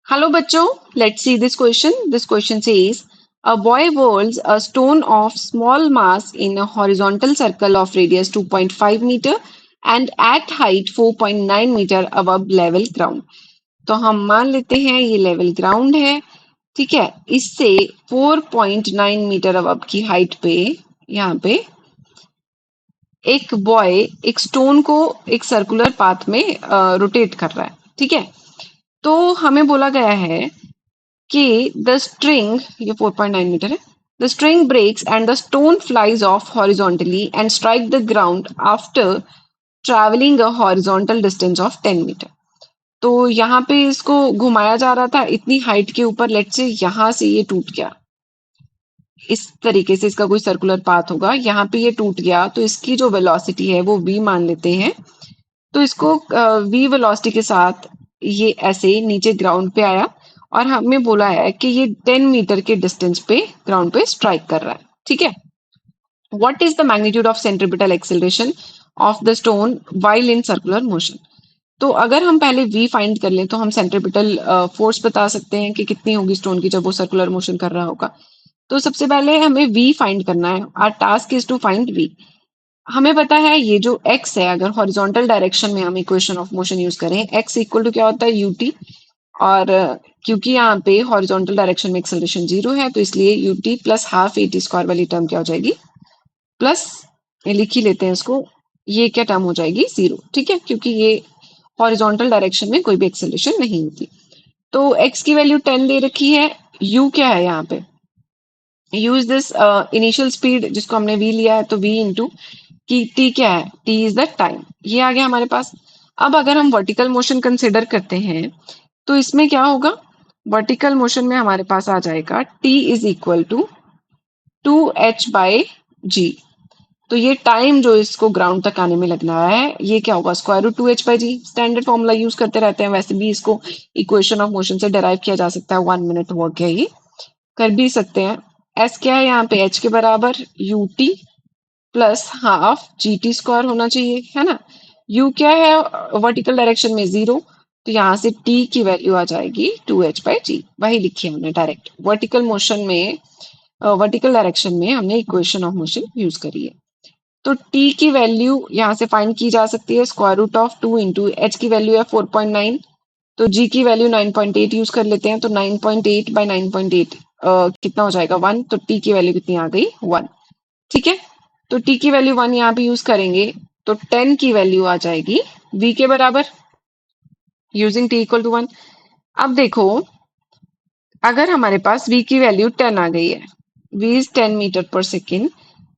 Hello बच्चों, let's see this question. This question says, a boy whirls a stone of small mass in a horizontal circle of radius 2.5 meter and at height 4.9 meter above level ground. तो हम मान लेते हैं ये level ground है, ठीक है। इससे 4.9 मीटर अबव की हाइट पे यहाँ पे एक बॉय एक स्टोन को एक सर्कुलर पाथ में रोटेट कर रहा है, ठीक है। तो हमें बोला गया है कि द स्ट्रिंग ये 4.9 मीटर है। The string breaks and the stone flies off horizontally and strike the ground after travelling a horizontal distance of 10 metre. तो यहाँ पे इसको घुमाया जा रहा था इतनी हाइट के ऊपर, लेट से यहाँ से ये टूट गया, इस तरीके से इसका कोई सर्कुलर पाथ होगा, यहाँ पे ये टूट गया तो इसकी जो वेलोसिटी है वो v मान लेते हैं। तो इसको v वेलोसिटी के साथ ये ऐसे नीचे ग्राउंड पे आया और हमें बोला है कि ये 10 मीटर के डिस्टेंस पे ग्राउंड पे स्ट्राइक कर रहा है, ठीक है। What is the magnitude of centripetal acceleration of the stone while in circular motion. तो अगर हम पहले v फाइंड कर लें तो हम सेंट्रीपिटल फोर्स बता सकते हैं कि कितनी होगी स्टोन की जब वो सर्कुलर मोशन कर रहा होगा। तो सबसे पहले हमें v फाइंड करना है। Our task is to find v। हमें पता है ये जो x है, अगर हॉरिजॉन्टल डायरेक्शन में हम इक्वेशन ऑफ मोशन यूज करें, x इक्वल टू क्या होता है ut। और क्योंकि यहाँ पे हॉरिजॉन्टल डायरेक्शन में एक्सेलरेशन 0 है तो इसलिए ut plus half at square वाली टर्म क्या हो जाएगी, प्लस लिख ही लेते हैं इसको, ये क्या टर्म हो जाएगी 0, ठीक है, क्योंकि ये हॉरिजॉन्टल डायरेक्शन में कोई भी एक्सेलरेशन नहीं होती। तो x की वैल्यू 10 दे रखी है, u क्या है यहाँ पे, यूज दिस इनिशियल स्पीड जिसको हमने v लिया है, तो v इंटू की t क्या है, t इज द टाइम, ये आ गया हमारे पास। अब अगर हम वर्टिकल मोशन कंसिडर करते हैं तो इसमें क्या होगा, वर्टिकल मोशन में हमारे पास आ जाएगा t is equal to 2h by G. तो ये टाइम जो इसको ग्राउंड तक आने में लगना है ये क्या होगा, square root 2h/g। Standard formula use करते रहते हैं, वैसे भी इसको इक्वेशन ऑफ मोशन से डिराइव किया जा सकता है, 1 मिनट वर्क है, ये कर भी सकते हैं। s क्या है यहाँ पे, h के बराबर ut plus half G T square होना चाहिए, है ना। u क्या है वर्टिकल डायरेक्शन में 0, तो यहाँ से t की वैल्यू आ जाएगी 2h/g। वही लिखी हमने डायरेक्ट वर्टिकल मोशन में, वर्टिकल डायरेक्शन में हमने इक्वेशन ऑफ मोशन यूज करी है। तो t की वैल्यू यहाँ से फाइंड की जा सकती है, square root of 2 into h की वैल्यू है 4.9, तो g की वैल्यू 9.8 यूज कर लेते हैं, तो 9.8 बाई 9.8 कितना हो जाएगा 1, तो t की वैल्यू कितनी आ गई 1, ठीक है। तो t की वैल्यू 1 यहाँ पे यूज करेंगे तो 10 की वैल्यू आ जाएगी v के बराबर, यूजिंग t इक्वल टू 1। अब देखो अगर हमारे पास v की वैल्यू 10 आ गई है, v इज 10 मीटर पर सेकेंड,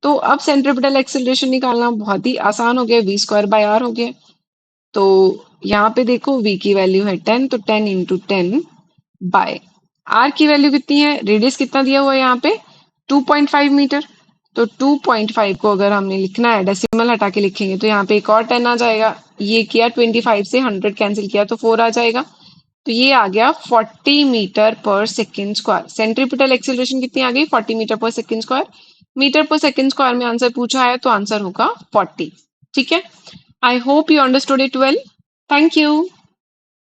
तो अब सेंट्रीपिटल एक्सेलरेशन निकालना बहुत ही आसान हो गया, v स्क्वायर बाय r हो गया। तो यहाँ पे देखो v की वैल्यू है 10, तो 10 इंटू 10 बाय r की वैल्यू कितनी है, रेडियस कितना दिया हुआ है यहाँ पे 2.5 मीटर। तो 2.5 को अगर हमने लिखना है, डेसिमल हटा के लिखेंगे तो यहाँ पे एक और 10 आ जाएगा, ये किया 25 से 100 कैंसिल किया तो 4 आ जाएगा, तो ये आ गया 40 मीटर पर सेकेंड स्क्वायर। सेंट्रीपिटल एक्सेलरेशन कितनी आ गई 40 मीटर पर सेकेंड स्क्वायर। मीटर पर सेकेंड स्क्वायर में आंसर पूछा है तो आंसर होगा 40, ठीक है। I hope you understood it well. Thank you.